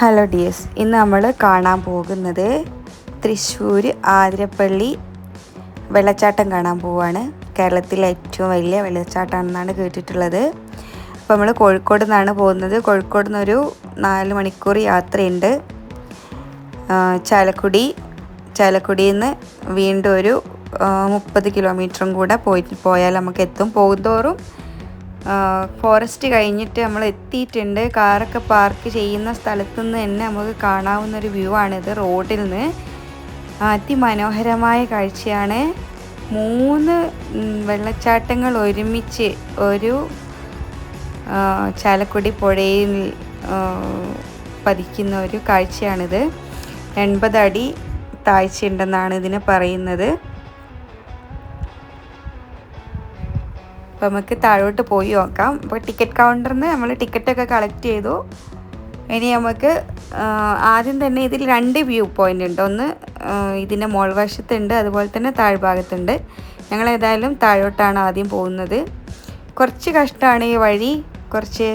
Hello dears, ഇന്ന് നമ്മൾ കാണാൻ പോകുന്നത് തൃശ്ശൂർ ആതിരപ്പള്ളി വെള്ളച്ചാട്ടം കാണാൻ പോവുകയാണ്. കേരളത്തിലെ ഏറ്റവും വലിയ വെള്ളച്ചാട്ടമാണെന്നാണ് കേട്ടിട്ടുള്ളത്. അപ്പോൾ നമ്മൾ കോഴിക്കോട് നിന്നാണ് പോകുന്നത്. കോഴിക്കോട് നിന്നൊരു 4 മണിക്കൂർ യാത്രയുണ്ട്. ചാലക്കുടിയിൽ നിന്ന് വീണ്ടും ഒരു 30 കിലോമീറ്ററും കൂടെ പോയാൽ നമുക്ക് എത്തും. പോകുന്തോറും ഫോറസ്റ്റ് കഴിഞ്ഞിട്ട് നമ്മൾ എത്തിയിട്ടുണ്ട്. കാറൊക്കെ പാർക്ക് ചെയ്യുന്ന സ്ഥലത്തു നിന്ന് തന്നെ നമുക്ക് കാണാവുന്നൊരു വ്യൂ ആണിത്. റോഡിൽ നിന്ന് അതിമനോഹരമായ കാഴ്ചയാണ്. 3 വെള്ളച്ചാട്ടങ്ങൾ ഒരുമിച്ച് ഒരു ചാലക്കുടി പുഴയിൽ പതിക്കുന്ന ഒരു കാഴ്ചയാണിത്. 80 അടി താഴ്ചയുണ്ടെന്നാണ് ഇതിനെ പറയുന്നത്. അപ്പോൾ നമുക്ക് താഴോട്ട് പോയി നോക്കാം. അപ്പോൾ ടിക്കറ്റ് കൗണ്ടറിൽ നിന്ന് നമ്മൾ ടിക്കറ്റൊക്കെ കളക്ട് ചെയ്തു. ഇനി നമുക്ക് ആദ്യം തന്നെ ഇതിൽ 2 വ്യൂ പോയിൻ്റ് ഉണ്ട്. ഒന്ന് ഇതിൻ്റെ മോൾവശത്തുണ്ട്, അതുപോലെ തന്നെ താഴ്ഭാഗത്തുണ്ട്. ഞങ്ങൾ ഏതായാലും താഴോട്ടാണ് ആദ്യം പോകുന്നത്. കുറച്ച് കഷ്ടമാണ് ഈ വഴി, കുറച്ച്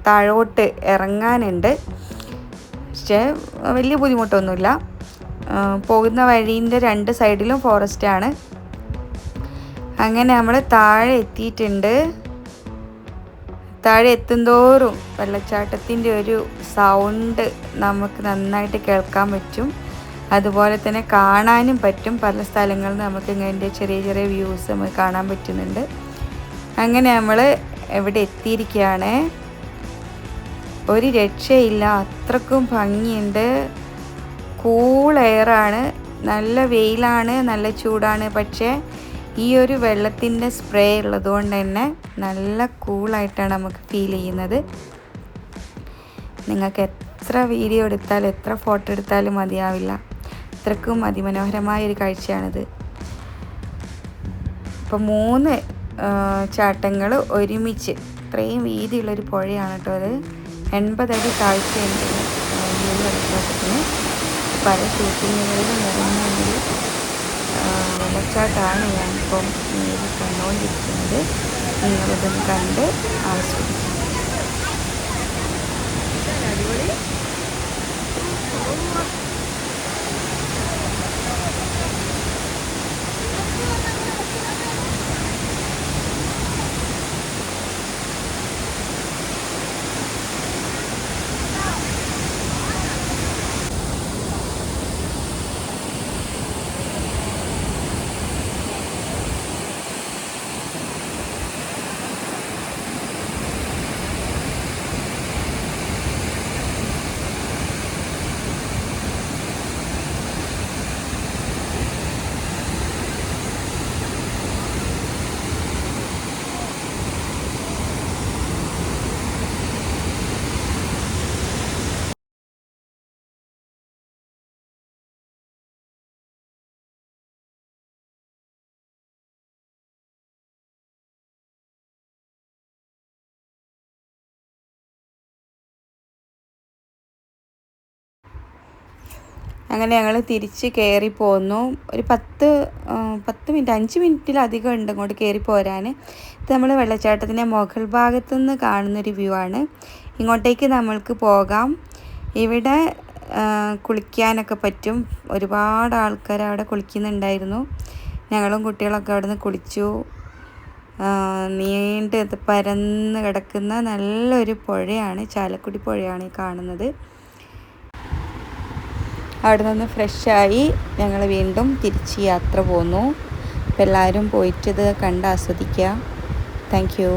താഴോട്ട് ഇറങ്ങാനുണ്ട്. പക്ഷേ വലിയ ബുദ്ധിമുട്ടൊന്നുമില്ല. പോകുന്ന വഴീൻ്റെ 2 സൈഡിലും ഫോറസ്റ്റാണ്. അങ്ങനെ നമ്മൾ താഴെ എത്തിയിട്ടുണ്ട്. താഴെ എത്തുന്തോറും വെള്ളച്ചാട്ടത്തിൻ്റെ ഒരു സൗണ്ട് നമുക്ക് നന്നായിട്ട് കേൾക്കാൻ പറ്റും. അതുപോലെ തന്നെ കാണാനും പറ്റും. പല സ്ഥലങ്ങളിൽ നിന്ന് നമുക്ക് ഇങ്ങനെ ചെറിയ ചെറിയ വ്യൂസ് നമുക്ക് കാണാൻ പറ്റുന്നുണ്ട്. അങ്ങനെ നമ്മൾ ഇവിടെ എത്തിയിരിക്കുകയാണ്. ഒരു രക്ഷയില്ല, അത്രക്കും ഭംഗിയുണ്ട്. കൂൾ എയറാണ്. നല്ല വെയിലാണ്, നല്ല ചൂടാണ്. പക്ഷേ ഈ ഒരു വെള്ളത്തിൻ്റെ സ്പ്രേ ഉള്ളതുകൊണ്ട് തന്നെ നല്ല കൂളായിട്ടാണ് നമുക്ക് ഫീൽ ചെയ്യുന്നത്. നിങ്ങൾക്ക് എത്ര വീഡിയോ എടുത്താലും എത്ര ഫോട്ടോ എടുത്താലും മതിയാവില്ല. അത്രക്കും അതിമനോഹരമായൊരു കാഴ്ചയാണിത്. ഇപ്പോൾ 3 ചാട്ടങ്ങൾ ഒരുമിച്ച് ഇത്രയും വീതിയുള്ളൊരു പുഴയാണ് കേട്ടോ അത്. 80 അടി താഴ്ചയുണ്ട് ഈ വെള്ളച്ചാട്ടത്തിന്. പല ഷൂട്ടിങ്ങുകളിലും നിറഞ്ഞൊരു വെള്ളച്ചാട്ടമാണ് ഞാനിപ്പം നേരിൽ കണ്ടുകൊണ്ടിരിക്കുന്നത്. നിങ്ങളിതൊന്ന് കണ്ട് ആസ്വദിക്കും. അങ്ങനെ ഞങ്ങൾ തിരിച്ച് കയറി പോന്നു. ഒരു 10 മിനിറ്റ് 5 മിനിറ്റിലധികം ഉണ്ട് ഇങ്ങോട്ട് കയറി പോരാൻ. ഇത് നമ്മൾ വെള്ളച്ചാട്ടത്തിൻ്റെ മുകൾ ഭാഗത്തു നിന്ന് കാണുന്നൊരു വ്യൂ ആണ്. ഇങ്ങോട്ടേക്ക് നമ്മൾക്ക് പോകാം. ഇവിടെ കുളിക്കാനൊക്കെ പറ്റും. ഒരുപാട് ആൾക്കാർ അവിടെ കുളിക്കുന്നുണ്ടായിരുന്നു. ഞങ്ങളും കുട്ടികളൊക്കെ അവിടെ നിന്ന് കുളിച്ചു. നീണ്ട് പരന്ന് കിടക്കുന്ന നല്ലൊരു പുഴയാണ്, ചാലക്കുടി പുഴയാണ് ഈ കാണുന്നത്. അവിടെ നിന്ന് ഫ്രഷായി ഞങ്ങൾ വീണ്ടും തിരിച്ച് യാത്ര പോന്നു. അപ്പോൾ എല്ലാവരും പോയിട്ട് ഇത് കണ്ട് ആസ്വദിക്കുക. Thank you.